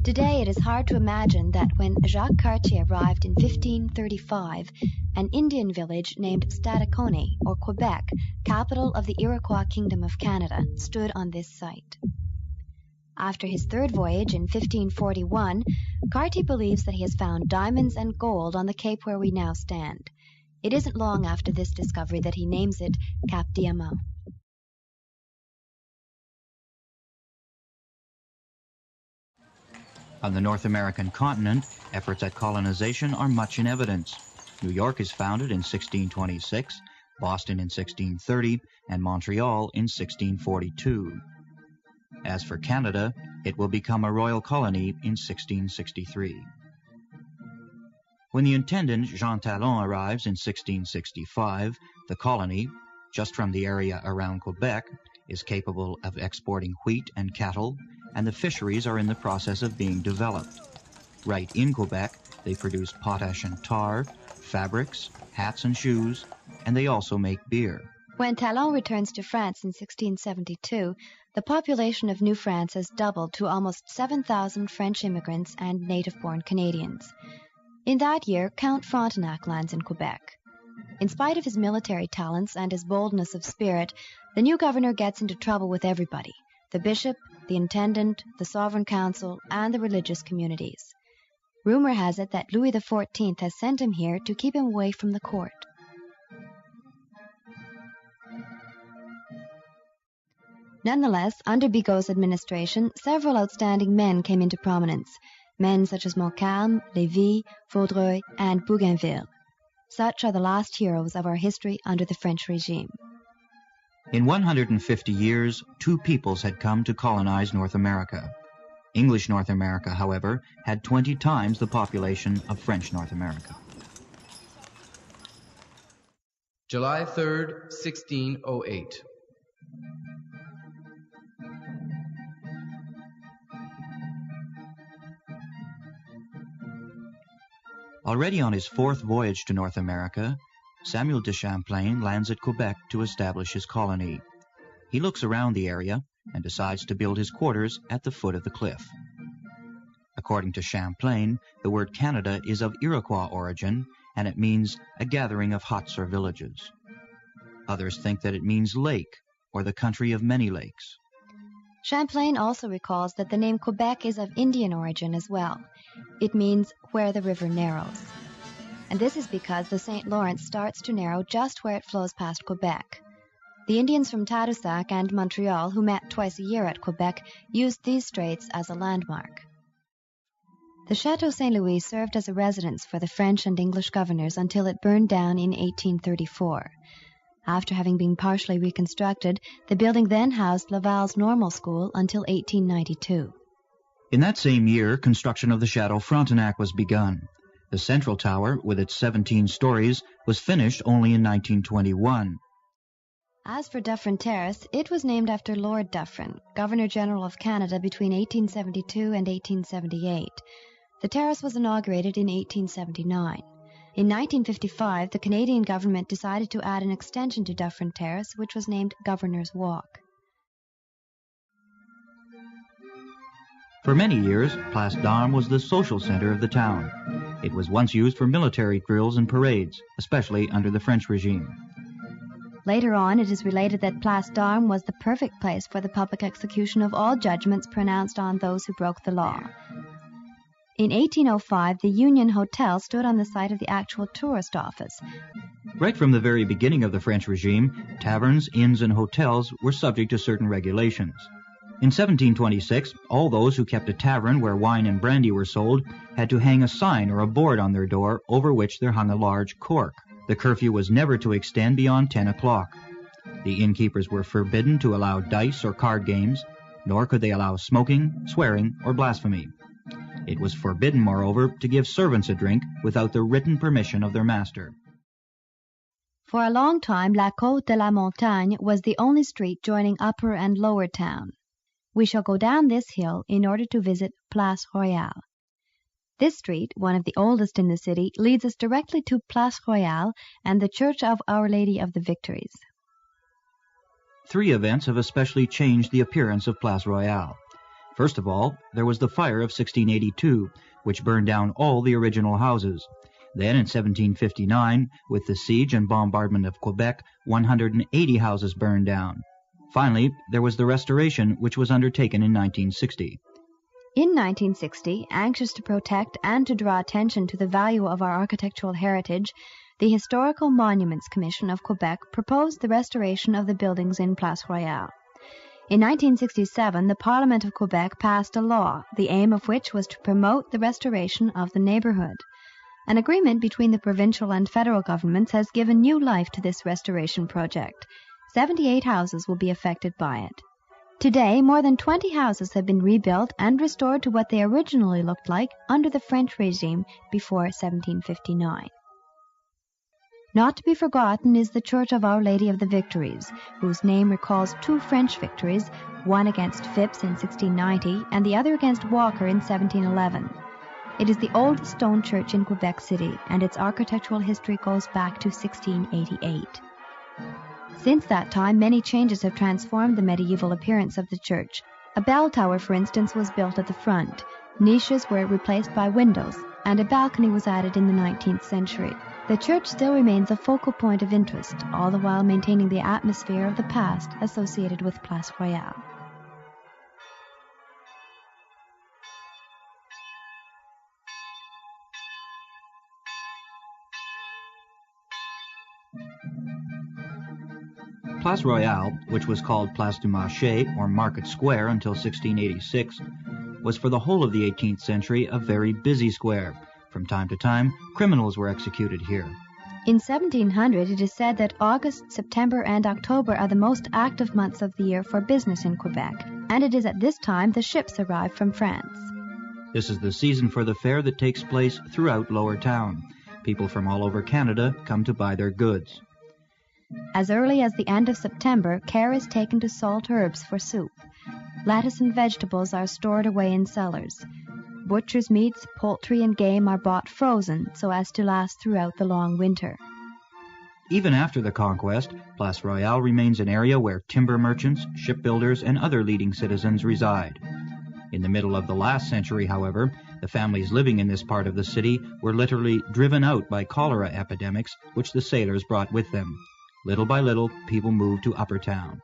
Today it is hard to imagine that when Jacques Cartier arrived in 1535, an Indian village named Stadacone, or Quebec, capital of the Iroquois Kingdom of Canada, stood on this site. After his third voyage in 1541, Cartier believes that he has found diamonds and gold on the cape where we now stand. It isn't long after this discovery that he names it Cap Diamant. On the North American continent, efforts at colonization are much in evidence. New York is founded in 1626, Boston in 1630, and Montreal in 1642. As for Canada, it will become a royal colony in 1663. When the intendant Jean Talon arrives in 1665, the colony, just from the area around Quebec, is capable of exporting wheat and cattle, and the fisheries are in the process of being developed. Right in Quebec, they produce potash and tar, fabrics, hats and shoes, and they also make beer. When Talon returns to France in 1672, the population of New France has doubled to almost 7,000 French immigrants and native-born Canadians. In that year, Count Frontenac lands in Quebec. In spite of his military talents and his boldness of spirit, the new governor gets into trouble with everybody: the bishop, the intendant, the sovereign council, and the religious communities. Rumor has it that Louis XIV has sent him here to keep him away from the court. Nonetheless, under Bigot's administration, several outstanding men came into prominence, men such as Montcalm, Lévis, Vaudreuil, and Bougainville. Such are the last heroes of our history under the French regime. In 150 years, two peoples had come to colonize North America. English North America, however, had 20 times the population of French North America. July 3rd, 1608. Already on his fourth voyage to North America, Samuel de Champlain lands at Quebec to establish his colony. He looks around the area and decides to build his quarters at the foot of the cliff. According to Champlain, the word Canada is of Iroquois origin, and it means a gathering of huts or villages. Others think that it means lake, or the country of many lakes. Champlain also recalls that the name Quebec is of Indian origin as well. It means where the river narrows. And this is because the St. Lawrence starts to narrow just where it flows past Quebec. The Indians from Tadoussac and Montreal, who met twice a year at Quebec, used these straits as a landmark. The Château St. Louis served as a residence for the French and English governors until it burned down in 1834. After having been partially reconstructed, the building then housed Laval's normal school until 1892. In that same year, construction of the Château Frontenac was begun. The central tower, with its 17 stories, was finished only in 1921. As for Dufferin Terrace, it was named after Lord Dufferin, Governor-General of Canada between 1872 and 1878. The terrace was inaugurated in 1879. In 1955, the Canadian government decided to add an extension to Dufferin Terrace, which was named Governor's Walk. For many years, Place d'Armes was the social center of the town. It was once used for military drills and parades, especially under the French regime. Later on, it is related that Place d'Armes was the perfect place for the public execution of all judgments pronounced on those who broke the law. In 1805, the Union Hotel stood on the site of the actual tourist office. Right from the very beginning of the French regime, taverns, inns, and hotels were subject to certain regulations. In 1726, all those who kept a tavern where wine and brandy were sold had to hang a sign or a board on their door over which there hung a large cork. The curfew was never to extend beyond 10 o'clock. The innkeepers were forbidden to allow dice or card games, nor could they allow smoking, swearing, or blasphemy. It was forbidden, moreover, to give servants a drink without the written permission of their master. For a long time, La Côte de la Montagne was the only street joining Upper and Lower Town. We shall go down this hill in order to visit Place Royale. This street, one of the oldest in the city, leads us directly to Place Royale and the Church of Our Lady of the Victories. Three events have especially changed the appearance of Place Royale. First of all, there was the fire of 1682, which burned down all the original houses. Then, in 1759, with the siege and bombardment of Quebec, 180 houses burned down. Finally, there was the restoration, which was undertaken in 1960. In 1960, anxious to protect and to draw attention to the value of our architectural heritage, the Historical Monuments Commission of Quebec proposed the restoration of the buildings in Place Royale. In 1967, the Parliament of Quebec passed a law, the aim of which was to promote the restoration of the neighborhood. An agreement between the provincial and federal governments has given new life to this restoration project. 78 houses will be affected by it. Today, more than 20 houses have been rebuilt and restored to what they originally looked like under the French regime before 1759. Not to be forgotten is the Church of Our Lady of the Victories, whose name recalls two French victories, one against Phipps in 1690 and the other against Walker in 1711. It is the oldest stone church in Quebec City, and its architectural history goes back to 1688. Since that time, many changes have transformed the medieval appearance of the church. A bell tower, for instance, was built at the front. Niches were replaced by windows, and a balcony was added in the 19th century. The church still remains a focal point of interest, all the while maintaining the atmosphere of the past associated with Place Royale. Place Royale, which was called Place du Marché, or Market Square, until 1686, was for the whole of the 18th century a very busy square. From time to time, criminals were executed here. In 1700, it is said that August, September, and October are the most active months of the year for business in Quebec, and it is at this time the ships arrive from France. This is the season for the fair that takes place throughout Lower Town. People from all over Canada come to buy their goods. As early as the end of September, care is taken to salt herbs for soup. Lettuce and vegetables are stored away in cellars. Butcher's meats, poultry, and game are bought frozen so as to last throughout the long winter. Even after the conquest, Place Royale remains an area where timber merchants, shipbuilders, and other leading citizens reside. In the middle of the last century, however, the families living in this part of the city were literally driven out by cholera epidemics which the sailors brought with them. Little by little, people moved to Upper Town.